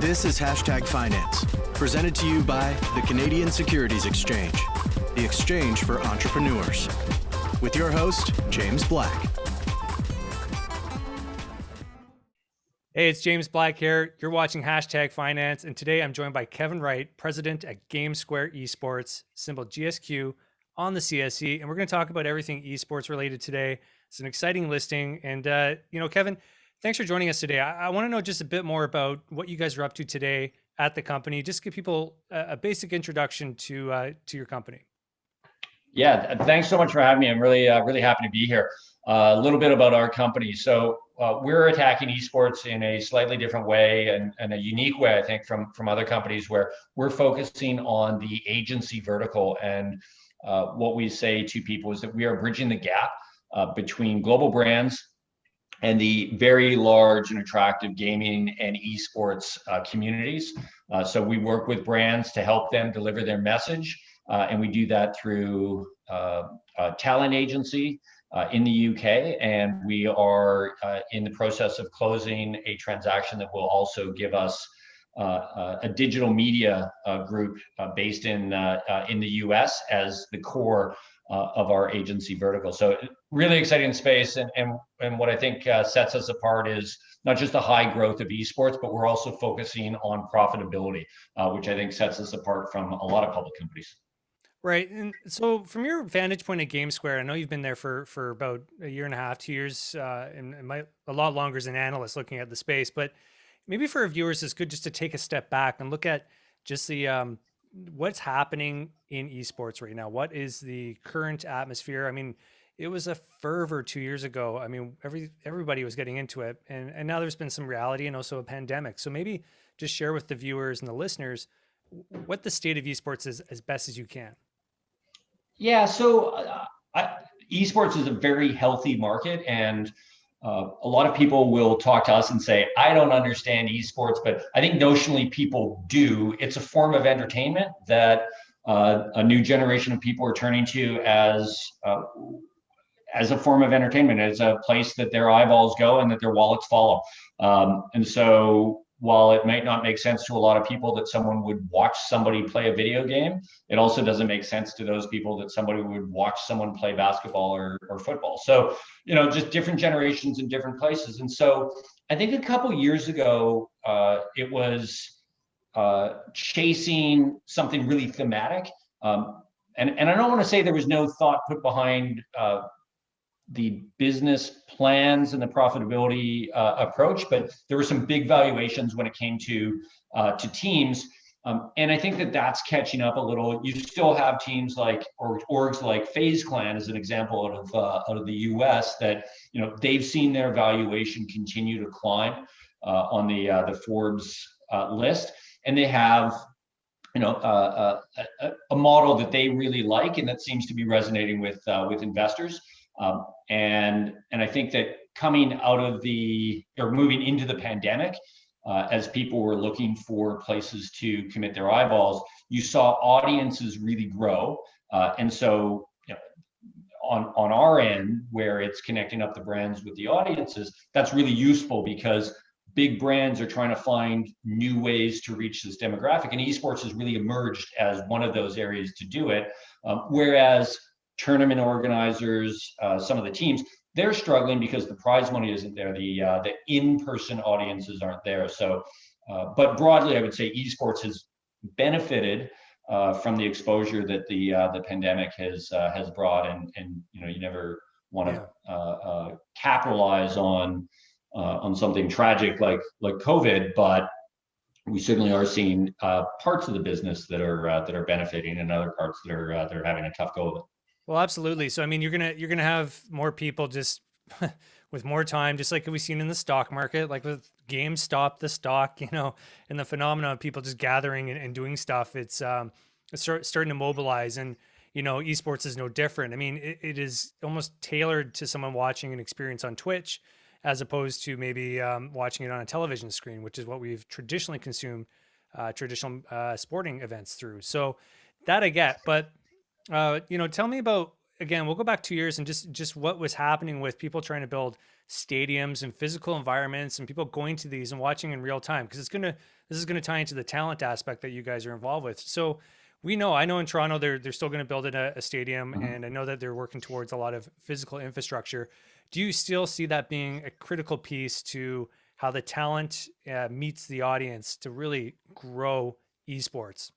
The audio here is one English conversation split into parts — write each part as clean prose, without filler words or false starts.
This is Hashtag Finance, presented to you by the Canadian Securities Exchange, the exchange for entrepreneurs. With your host, James Black. Hey, it's James Black here. You're watching Hashtag Finance, and today I'm joined by Kevin Wright, president at Gamesquare Esports, symbol GSQ, on the CSE, and we're going to talk about everything esports related today. It's an exciting listing, and Kevin, thanks for joining us today. I want to know just a bit more about what you guys are up to today at the company. Just give people a basic introduction to your company. Yeah, thanks so much for having me. I'm really happy to be here. A little bit about our company. So we're attacking esports in a slightly different way and a unique way, I think, from other companies, where we're focusing on the agency vertical. And what we say to people is that we are bridging the gap between global brands and the very large and attractive gaming and esports communities. So we work with brands to help them deliver their message. And we do that through a talent agency in the UK. And we are in the process of closing a transaction that will also give us a digital media group based in the US as the core of our agency vertical. So really exciting space. And what I think sets us apart is not just the high growth of esports, but we're also focusing on profitability, which I think sets us apart from a lot of public companies. Right. And so from your vantage point at Gamesquare, I know you've been there for about a year and a half, 2 years, and a lot longer as an analyst looking at the space. But maybe for our viewers, it's good just to take a step back and look at just the what's happening in esports right now. What is the current atmosphere? I mean, it was a fervor 2 years ago. I mean, everybody was getting into it, and now there's been some reality and also a pandemic. So maybe just share with the viewers and the listeners what the state of esports is as best as you can. Yeah, so esports is a very healthy market, and a lot of people will talk to us and say, I don't understand esports, but I think notionally people do. It's a form of entertainment that a new generation of people are turning to as a form of entertainment, as a place that their eyeballs go and that their wallets follow. And so while it might not make sense to a lot of people that someone would watch somebody play a video game, it also doesn't make sense to those people that somebody would watch someone play basketball or football. So, just different generations in different places. And so I think a couple years ago, it was chasing something really thematic. And I don't want to say there was no thought put behind the business plans and the profitability approach, but there were some big valuations when it came to teams. And I think that that's catching up a little. You still have teams like, or orgs like FaZe Clan as an example out of the US that, they've seen their valuation continue to climb on the Forbes list. And they have, a model that they really like, and that seems to be resonating with investors. And I think that coming out of moving into the pandemic, as people were looking for places to commit their eyeballs, you saw audiences really grow. And so on our end, where it's connecting up the brands with the audiences, that's really useful because big brands are trying to find new ways to reach this demographic. And esports has really emerged as one of those areas to do it. Whereas tournament organizers, some of the teams, they're struggling because the prize money isn't there. The in-person audiences aren't there. So, but broadly, I would say esports has benefited from the exposure that the pandemic has brought, and you never want to capitalize on something tragic like COVID, but we certainly are seeing parts of the business that are benefiting, and other parts that are having a tough go of it. Well, absolutely. So, I mean, you're gonna have more people just with more time, just like we've seen in the stock market, like with GameStop, the stock, and the phenomenon of people just gathering and doing stuff. It's starting to mobilize, and esports is no different. I mean, it is almost tailored to someone watching an experience on Twitch, as opposed to maybe watching it on a television screen, which is what we've traditionally consumed traditional sporting events through. So that I get, but tell me about again, we'll go back 2 years and just what was happening with people trying to build stadiums and physical environments and people going to these and watching in real time, because this is gonna tie into the talent aspect that you guys are involved with. So I know in Toronto they're still going to build a stadium, and I know that they're working towards a lot of physical infrastructure. Do you still see that being a critical piece to how the talent meets the audience to really grow esports?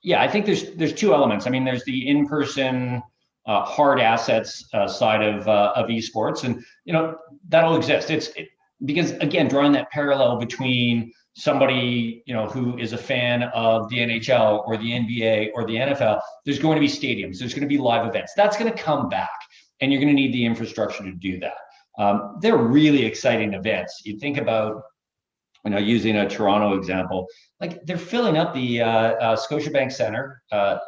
Yeah, I think there's two elements. I mean, there's the in-person hard assets side of esports, and that'll exist. Because again, drawing that parallel between somebody who is a fan of the NHL or the NBA or the NFL, there's going to be stadiums, there's going to be live events. That's going to come back, and you're going to need the infrastructure to do that. They're really exciting events. You think about, using a Toronto example, like they're filling up the Scotiabank Center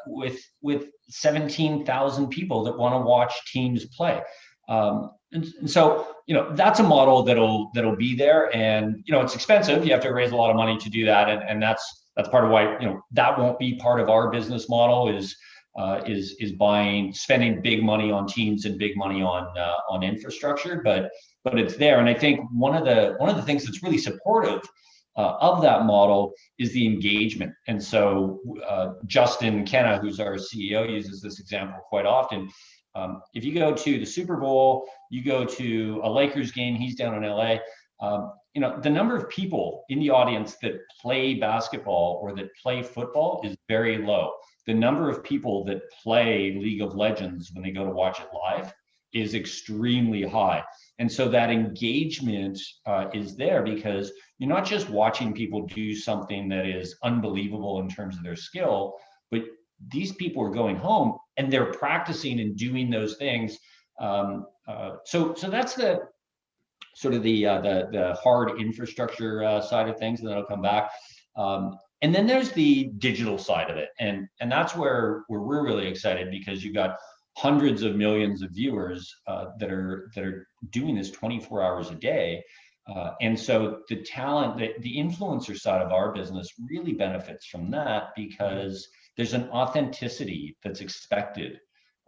with 17,000 people that want to watch teams play. And so, that's a model that'll be there, and it's expensive. You have to raise a lot of money to do that, and that's part of why that won't be part of our business model is spending big money on teams and big money on infrastructure, but it's there. And I think one of the things that's really supportive of that model is the engagement. And so Justin Kenna, who's our CEO, uses this example quite often. If you go to the Super Bowl, you go to a Lakers game, he's down in LA, the number of people in the audience that play basketball or that play football is very low. The number of people that play League of Legends when they go to watch it live is extremely high. And so that engagement is there because you're not just watching people do something that is unbelievable in terms of their skill, but these people are going home and they're practicing and doing those things. So that's the sort of the hard infrastructure side of things, and that'll come back. And then there's the digital side of it, and that's where we're really excited, because you've got hundreds of millions of viewers that are doing this 24 hours a day. And so the talent, the influencer side of our business really benefits from that, because there's an authenticity that's expected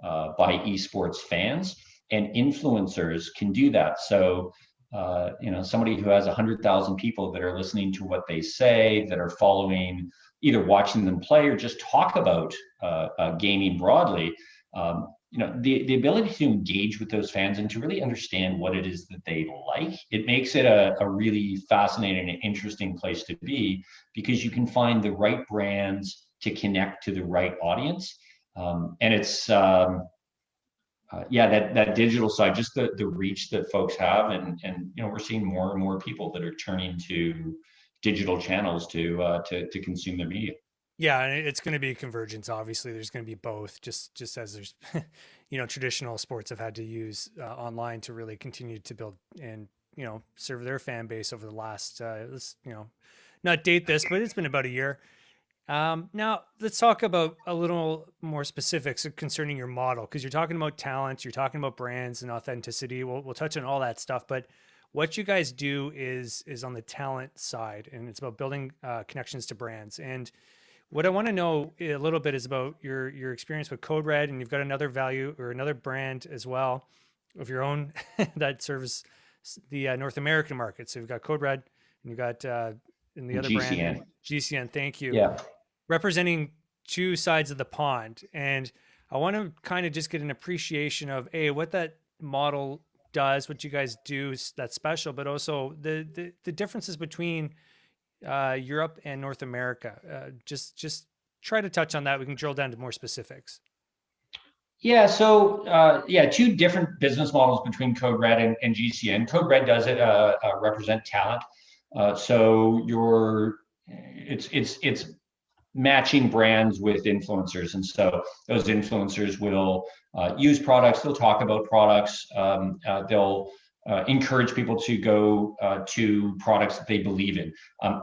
by esports fans, and influencers can do that. So somebody who has 100,000 people that are listening to what they say, that are following, either watching them play or just talk about gaming broadly, the ability to engage with those fans and to really understand what it is that they like, it makes it a really fascinating and interesting place to be, because you can find the right brands to connect to the right audience. And it's that digital side, just the reach that folks have, and we're seeing more and more people that are turning to digital channels to consume their media. Yeah, and it's going to be convergence. Obviously, there's going to be both. Just as there's, traditional sports have had to use online to really continue to build and serve their fan base over the last, let's not date this, but it's been about a year. Now let's talk about a little more specifics concerning your model, because you're talking about talent, you're talking about brands and authenticity. We'll touch on all that stuff, but what you guys do is on the talent side, and it's about building connections to brands. And what I want to know a little bit is about your experience with Code Red, and you've got another value or another brand as well of your own that serves the North American market. So you've got Code Red, and you've got in the other GCN. brand, GCN. Thank you. Yeah. Representing two sides of the pond. And I want to kind of just get an appreciation of what that model does, what you guys do that's special, but also the differences between Europe and North America. Just try to touch on that. We can drill down to more specifics. Yeah, so two different business models between Code Red and GCN. Code Red does represent talent. So it's matching brands with influencers. And so those influencers will use products, they'll talk about products, they'll encourage people to go to products that they believe in.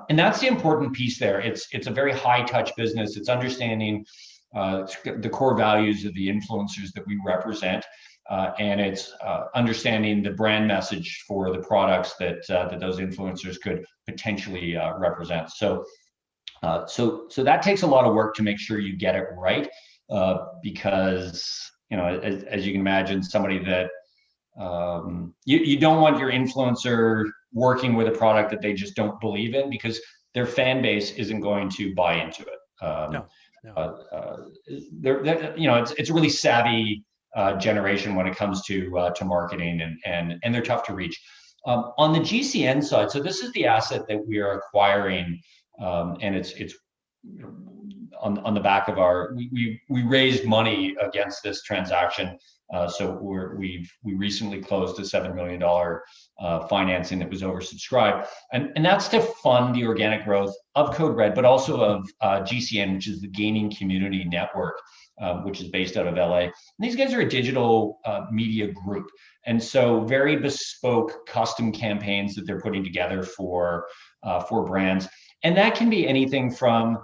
And that's the important piece there. It's a very high touch business. It's understanding the core values of the influencers that we represent. And it's understanding the brand message for the products that those influencers could potentially represent. So that takes a lot of work to make sure you get it right, because as you can imagine, somebody that you don't want your influencer working with a product that they just don't believe in, because their fan base isn't going to buy into it. No. It's a really savvy generation when it comes to marketing, and they're tough to reach. On the GCN side, so this is the asset that we are acquiring, and it's on the back of we raised money against this transaction. So we recently closed a $7 million financing that was oversubscribed, and that's to fund the organic growth of Code Red, but also of GCN, which is the Gaming Community Network, which is based out of LA. And these guys are a digital media group, and so very bespoke, custom campaigns that they're putting together for brands, and that can be anything from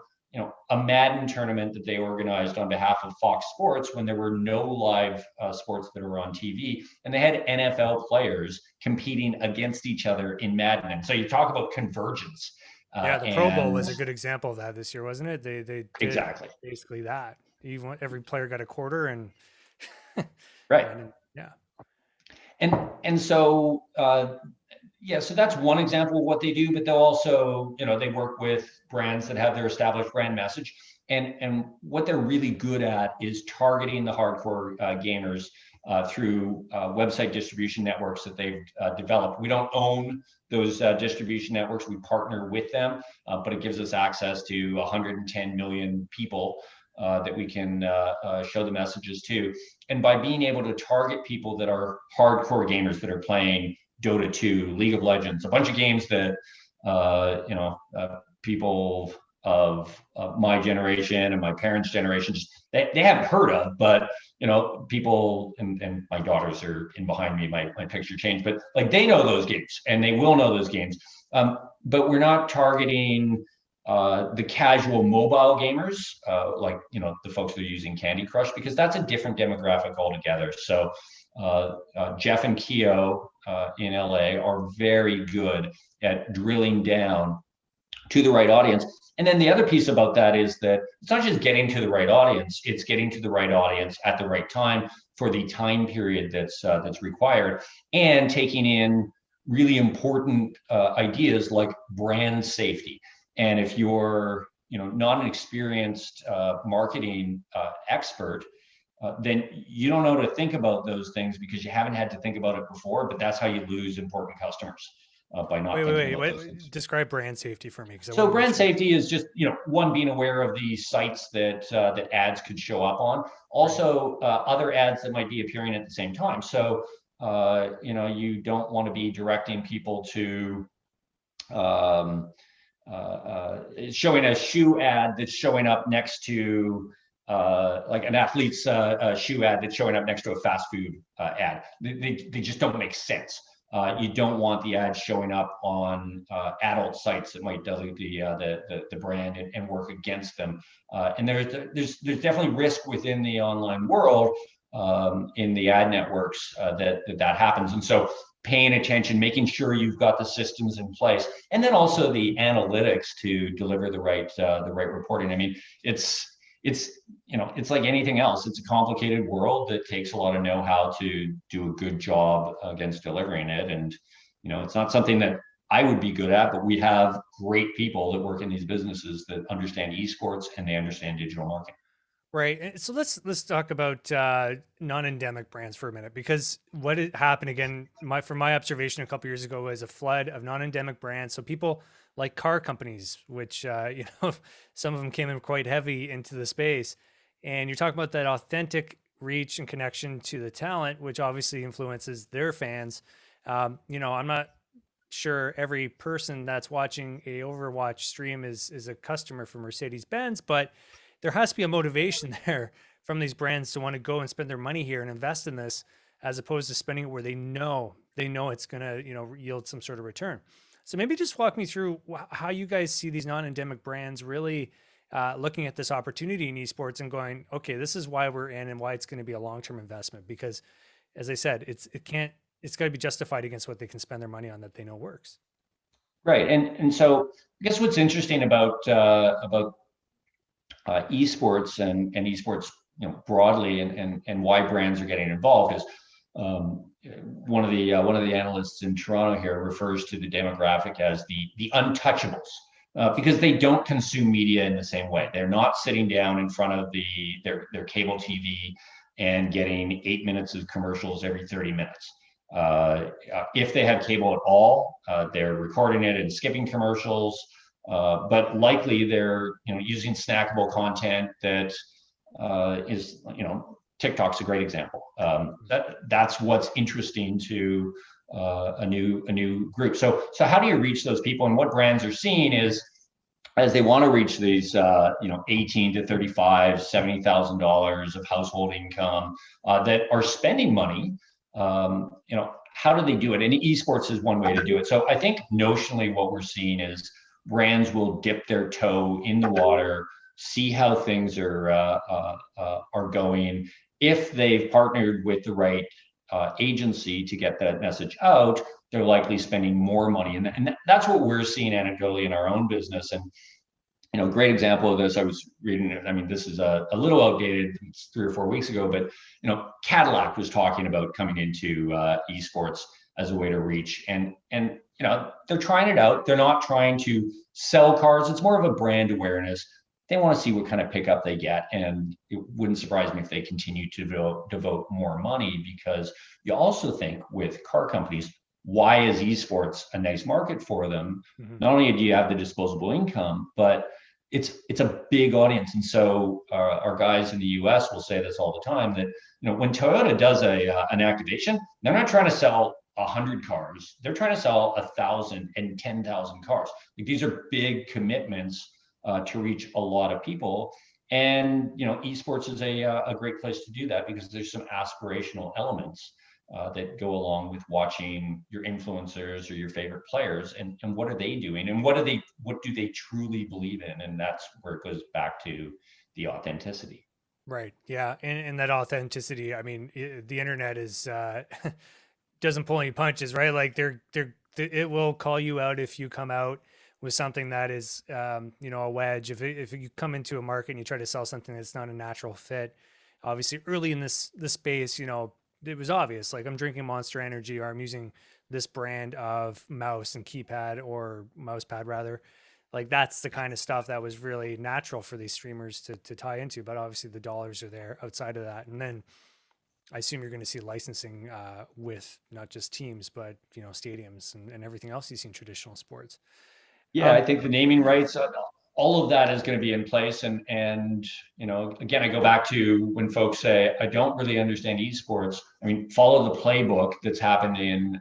a Madden tournament that they organized on behalf of Fox Sports when there were no live sports that were on TV, and they had NFL players competing against each other in Madden. And so you talk about convergence. Yeah, the Pro Bowl was a good example of that this year, wasn't it? They did exactly basically that. Every player got a quarter, and right, yeah, and so. So that's one example of what they do, but they'll also, they work with brands that have their established brand message. And what they're really good at is targeting the hardcore gamers through website distribution networks that they've developed. We don't own those distribution networks. We partner with them, but it gives us access to 110 million people that we can show the messages to. And by being able to target people that are hardcore gamers that are playing Dota 2, League of Legends, a bunch of games that people of my generation and my parents' generation just they haven't heard of, but people and my daughters are in behind me, my picture changed, but like they know those games and they will know those games. But we're not targeting the casual mobile gamers, like the folks that are using Candy Crush, because that's a different demographic altogether. So Jeff and Keo in LA are very good at drilling down to the right audience. And then the other piece about that is that it's not just getting to the right audience, it's getting to the right audience at the right time for the time period that's required, and taking in really important ideas like brand safety. And if you're not an experienced marketing expert, then you don't know to think about those things because you haven't had to think about it before. But that's how you lose important customers by not thinking about those things. Describe brand safety for me. So brand safety is just one, being aware of the sites that ads could show up on. Also, other ads that might be appearing at the same time. So you don't want to be directing people to showing a shoe ad that's showing up next to like an athlete's shoe ad that's showing up next to a fast food ad. They just don't make sense. You don't want the ads showing up on adult sites that might dilute the brand and work against them. And there's definitely risk within the online world in the ad networks that happens. And so paying attention, making sure you've got the systems in place, and then also the analytics to deliver the right reporting. I mean, it's like anything else. It's a complicated world that takes a lot of know-how to do a good job against delivering it. And, it's not something that I would be good at, but we have great people that work in these businesses that understand esports and they understand digital marketing. Right. So let's talk about non-endemic brands for a minute, because what happened again, from my observation a couple of years ago, was a flood of non-endemic brands. So people like car companies, which some of them came in quite heavy into the space, and you're talking about that authentic reach and connection to the talent, which obviously influences their fans. I'm not sure every person that's watching a Overwatch stream is a customer for Mercedes-Benz, but there has to be a motivation there from these brands to want to go and spend their money here and invest in this, as opposed to spending it where they know it's going to, yield some sort of return. So maybe just walk me through how you guys see these non-endemic brands really looking at this opportunity in esports and going, okay, this is why we're in and why it's going to be a long-term investment. Because as I said, it's got to be justified against what they can spend their money on that they know works. Right. And so I guess what's interesting about esports and esports broadly and why brands are getting involved is one of the analysts in Toronto here refers to the demographic as the untouchables. Because they don't consume media in the same way. They're not sitting down in front of their cable TV and getting 8 minutes of commercials every 30 minutes. If they have cable at all, they're recording it and skipping commercials, but likely they're using snackable content that is TikTok's a great example. That's what's interesting to a new group. So how do you reach those people? And what brands are seeing is, as they want to reach these 18 to 35, $70,000 of household income that are spending money, how do they do it? And esports is one way to do it. So I think notionally what we're seeing is brands will dip their toe in the water, see how things are going. If they've partnered with the right agency to get that message out, they're likely spending more money. And that's what we're seeing anecdotally in our own business. And, great example of this, I was reading it. I mean, this is a little outdated, it's 3 or 4 weeks ago, but, Cadillac was talking about coming into esports as a way to reach. And they're trying it out. They're not trying to sell cars. It's more of a brand awareness. They want to see what kind of pickup they get. And it wouldn't surprise me if they continue to devote more money, because you also think with car companies, why is esports a nice market for them? Mm-hmm. Not only do you have the disposable income, but it's a big audience. And so our guys in the US will say this all the time, that when Toyota does an activation, they're not trying to sell 100 cars. They're trying to sell 1,000 and 10,000 cars. Like, these are big commitments to reach a lot of people. And esports is a great place to do that, because there's some aspirational elements that go along with watching your influencers or your favorite players, and what are they doing, and what do they truly believe in? And that's where it goes back to the authenticity. Right. Yeah. And that authenticity, I mean, the internet is doesn't pull any punches, right? Like it will call you out if you come out with something that is, a wedge. If you come into a market and you try to sell something that's not a natural fit, obviously early in this space, it was obvious, like, I'm drinking Monster Energy, or I'm using this brand of mouse and keypad, or mouse pad rather. Like, that's the kind of stuff that was really natural for these streamers to tie into. But obviously the dollars are there outside of that. And then I assume you're going to see licensing with not just teams, but, stadiums and everything else you see in traditional sports. Yeah, I think the naming rights, all of that is going to be in place. And again, I go back to when folks say, I don't really understand esports. I mean, follow the playbook that's happened in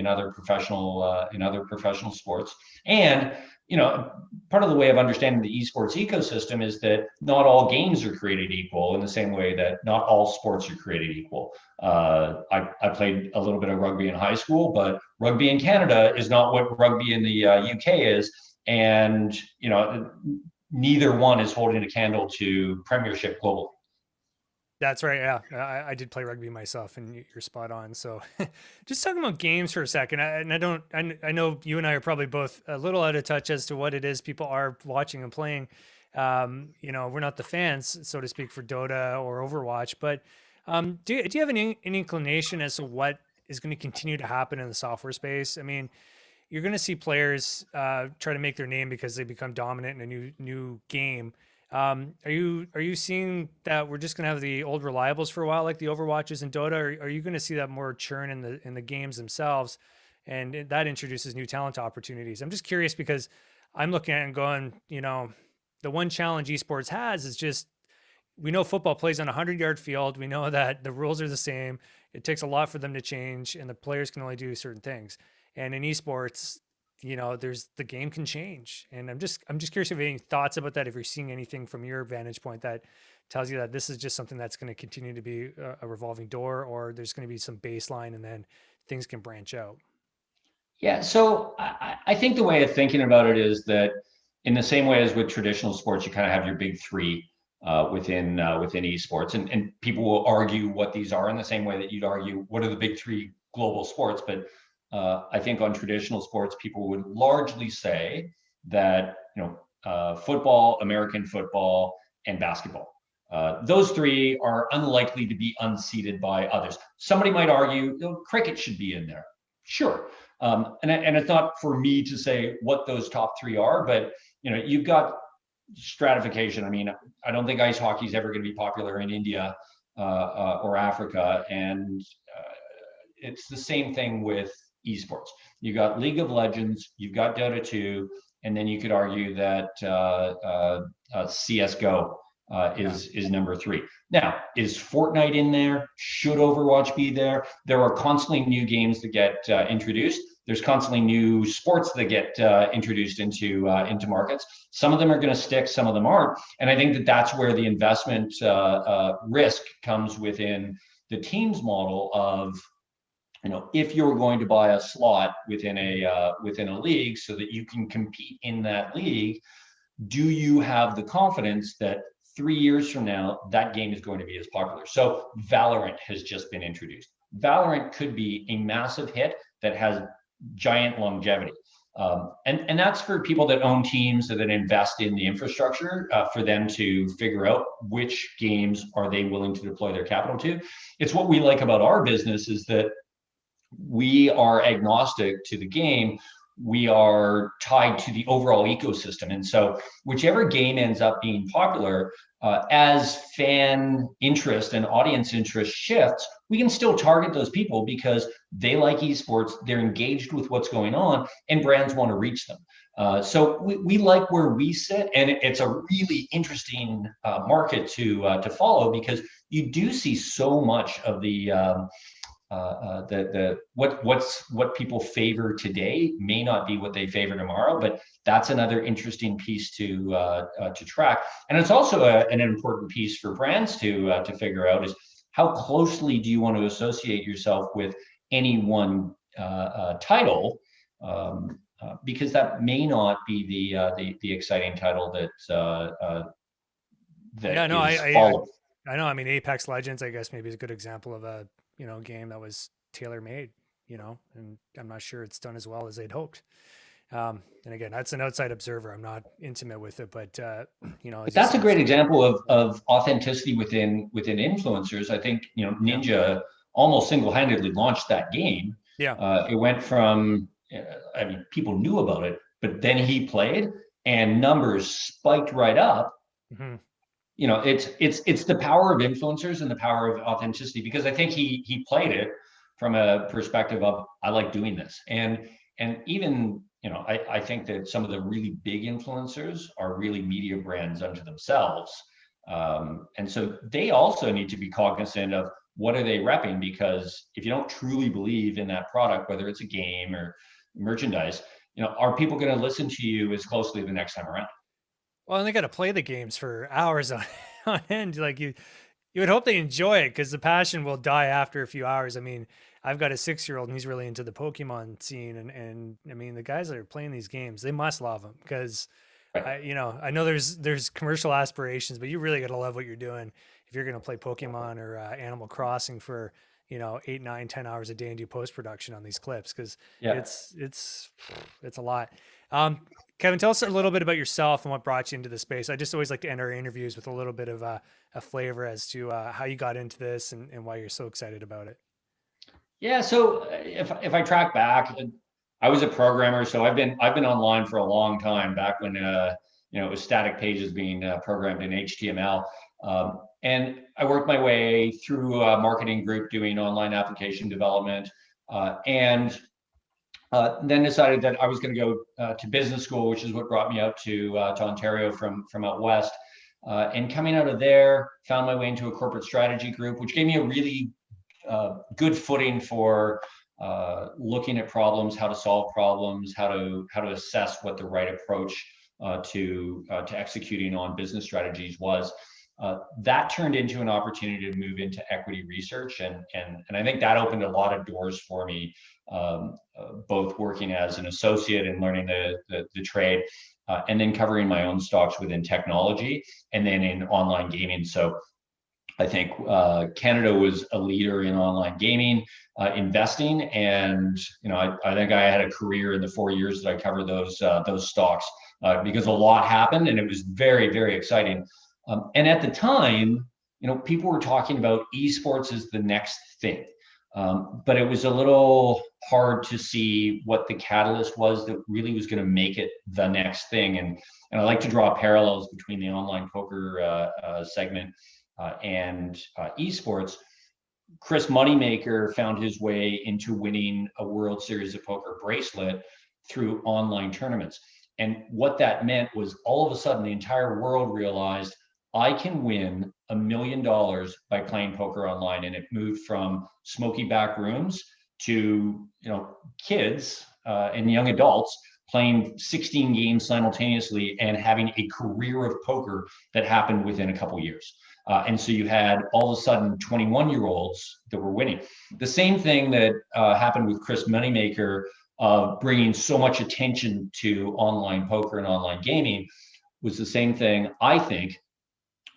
other professional sports. And part of the way of understanding the esports ecosystem is that not all games are created equal, in the same way that not all sports are created equal. I played a little bit of rugby in high school, but rugby in Canada is not what rugby in the UK is. And, neither one is holding a candle to Premiership globally. That's right. Yeah. I did play rugby myself, and you're spot on. So just talking about games for a second, I know you and I are probably both a little out of touch as to what it is people are watching and playing. We're not the fans, so to speak, for Dota or Overwatch, but do you have an inclination as to what is going to continue to happen in the software space? I mean, you're going to see players try to make their name because they become dominant in a new game. Are you seeing that we're just going to have the old reliables for a while, like the Overwatches and Dota? Or are you going to see that more churn in the games themselves, and that introduces new talent opportunities? I'm just curious, because I'm looking at it and going, the one challenge esports has is just, we know football plays on a 100-yard field. We know that the rules are the same. It takes a lot for them to change, and the players can only do certain things. And in esports, the game can change. And I'm just curious if you have any thoughts about that, if you're seeing anything from your vantage point that tells you that this is just something that's going to continue to be a revolving door, or there's going to be some baseline and then things can branch out. Yeah, so I think the way of thinking about it is that, in the same way as with traditional sports, you kind of have your big three within esports, and people will argue what these are in the same way that you'd argue what are the big three global sports. But I think on traditional sports, people would largely say that football, American football, and basketball. Those three are unlikely to be unseated by others. Somebody might argue, cricket should be in there. Sure. And it's not for me to say what those top three are, but you've got stratification. I mean, I don't think ice hockey is ever going to be popular in India or Africa, and it's the same thing with esports. You got League of Legends, you've got Dota 2, and then you could argue that CSGO is number 3. Now, is Fortnite in there? Should Overwatch be there? There are constantly new games that get introduced. There's constantly new sports that get introduced into markets. Some of them are going to stick, some of them aren't. And I think that that's where the investment risk comes within the teams model of, if you're going to buy a slot within a league so that you can compete in that league, do you have the confidence that 3 years from now, that game is going to be as popular? So Valorant has just been introduced. Valorant could be a massive hit that has giant longevity. And that's for people that own teams that invest in the infrastructure for them to figure out which games are they willing to deploy their capital to. It's what we like about our business is that we are agnostic to the game. We are tied to the overall ecosystem. And so whichever game ends up being popular, as fan interest and audience interest shifts, we can still target those people because they like esports, they're engaged with what's going on, and brands want to reach them. So we like where we sit, and it's a really interesting market to follow, because you do see so much of what people favor today may not be what they favor tomorrow, but that's another interesting piece to track. And it's also an important piece for brands to figure out is how closely do you want to associate yourself with any one title, because that may not be the exciting title that yeah, no, I know. I mean, Apex Legends, I guess, maybe is a good example of a game that was tailor-made, and I'm not sure it's done as well as they'd hoped. And again, that's an outside observer. I'm not intimate with it, but But that's a great example of authenticity within influencers. I think Ninja almost single-handedly launched that game. Yeah. It went from, I mean, people knew about it, but then he played and numbers spiked right up. Mm-hmm. It's the power of influencers and the power of authenticity, because I think he played it from a perspective of, I like doing this. And even, I think that some of the really big influencers are really media brands unto themselves. And so they also need to be cognizant of what are they repping, because if you don't truly believe in that product, whether it's a game or merchandise, are people going to listen to you as closely the next time around? Well, and they got to play the games for hours on end. Like you would hope they enjoy it, because the passion will die after a few hours. I mean, I've got a 6-year-old and he's really into the Pokemon scene. And I mean, the guys that are playing these games, they must love them, because I know there's commercial aspirations, but you really got to love what you're doing if you're going to play Pokemon or Animal Crossing for, 8, 9, 10 hours a day and do post-production on these clips. Cause it's a lot. Kevin, tell us a little bit about yourself and what brought you into the space. I just always like to end our interviews with a little bit of a flavor as to how you got into this and why you're so excited about it. Yeah. So if I track back, I was a programmer. So I've been online for a long time, back when, it was static pages being programmed in HTML. And I worked my way through a marketing group doing online application development, and then decided that I was going to go to business school, which is what brought me out to Ontario from out west. And coming out of there, found my way into a corporate strategy group, which gave me a really good footing for looking at problems, how to solve problems, how to assess what the right approach to executing on business strategies was. That turned into an opportunity to move into equity research, and I think that opened a lot of doors for me, both working as an associate and learning the trade, and then covering my own stocks within technology and then in online gaming. So I think Canada was a leader in online gaming investing, and I think I had a career in the 4 years that I covered those stocks, because a lot happened and it was very, very exciting. And at the time, people were talking about esports as the next thing. But it was a little hard to see what the catalyst was that really was going to make it the next thing. And I like to draw parallels between the online poker segment and esports. Chris Moneymaker found his way into winning a World Series of Poker bracelet through online tournaments. And what that meant was all of a sudden the entire world realized I can win $1 million by playing poker online. And it moved from smoky back rooms to, kids and young adults playing 16 games simultaneously and having a career of poker that happened within a couple years. And so you had all of a sudden 21-year-olds that were winning. The same thing that happened with Chris Moneymaker of bringing so much attention to online poker and online gaming was the same thing, I think,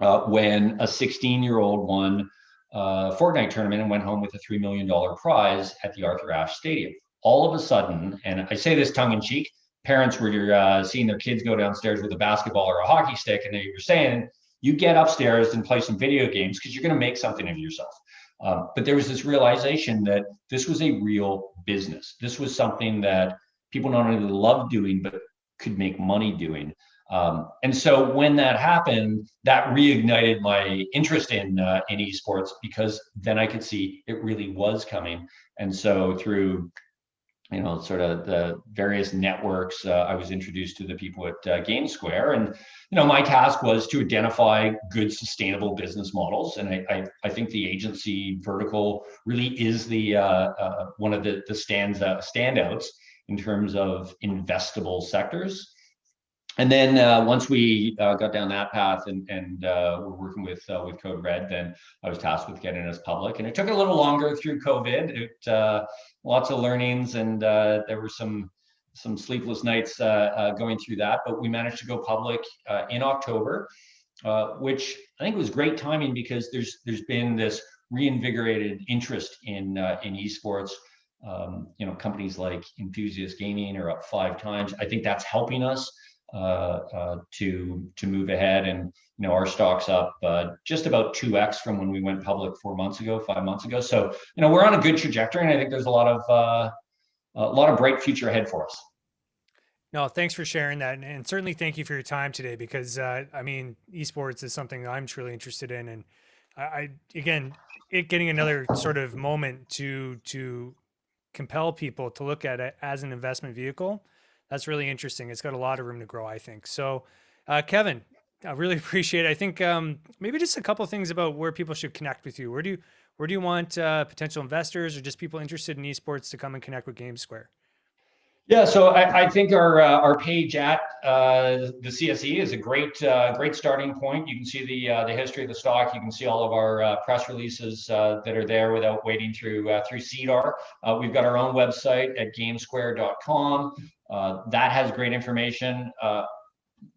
when a 16-year-old won a Fortnite tournament and went home with a $3 million prize at the Arthur Ashe Stadium. All of a sudden, and I say this tongue in cheek, parents were seeing their kids go downstairs with a basketball or a hockey stick, and they were saying, you get upstairs and play some video games because you're going to make something of yourself. But there was this realization that this was a real business. This was something that people not only loved doing, but could make money doing. And so when that happened, that reignited my interest in esports, because then I could see it really was coming. And so through sort of the various networks, I was introduced to the people at Gamesquare, and my task was to identify good, sustainable business models. And I think the agency vertical really is the one of the standouts in terms of investable sectors. And then once we got down that path and we're working with Code Red, then I was tasked with getting us public. And it took a little longer through COVID. Lots of learnings, and there were some sleepless nights going through that. But we managed to go public in October, which I think was great timing, because there's been this reinvigorated interest in esports. Companies like Enthusiast Gaming are up 5 times. I think that's helping us to move ahead, and our stock's up just about 2x from when we went public 5 months ago. So we're on a good trajectory, and I think there's a lot of bright future ahead for us. No, thanks for sharing that, and certainly thank you for your time today, because esports is something I'm truly interested in, and I again, getting another sort of moment to compel people to look at it as an investment vehicle. That's really interesting. It's got a lot of room to grow, I think. So, Kevin, I really appreciate it. I think maybe just a couple of things about where people should connect with you. Where do you want potential investors or just people interested in esports to come and connect with Gamesquare? Yeah, so I think our page at the CSE is a great starting point. You can see the history of the stock. You can see all of our press releases that are there without waiting through CDAR. We've got our own website at gamesquare.com. That has great information.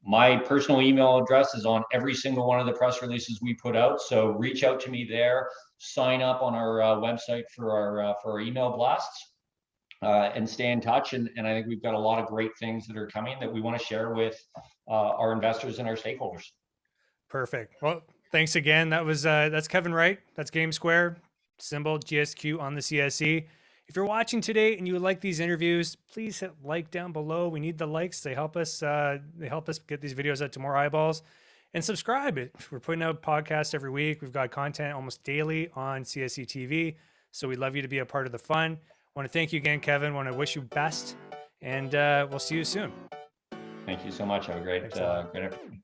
My personal email address is on every single one of the press releases we put out. So reach out to me there. Sign up on our website for our email blasts. And stay in touch. And I think we've got a lot of great things that are coming that we want to share with our investors and our stakeholders. Perfect. Well, thanks again. That's Kevin Wright. That's Gamesquare, symbol GSQ on the CSE. If you're watching today and you would like these interviews, please hit like down below. We need the likes. They help us get these videos out to more eyeballs. And subscribe. We're putting out podcasts every week. We've got content almost daily on CSE TV. So we'd love you to be a part of the fun. I want to thank you again, Kevin. I want to wish you best, and we'll see you soon. Thank you so much. Have a great afternoon.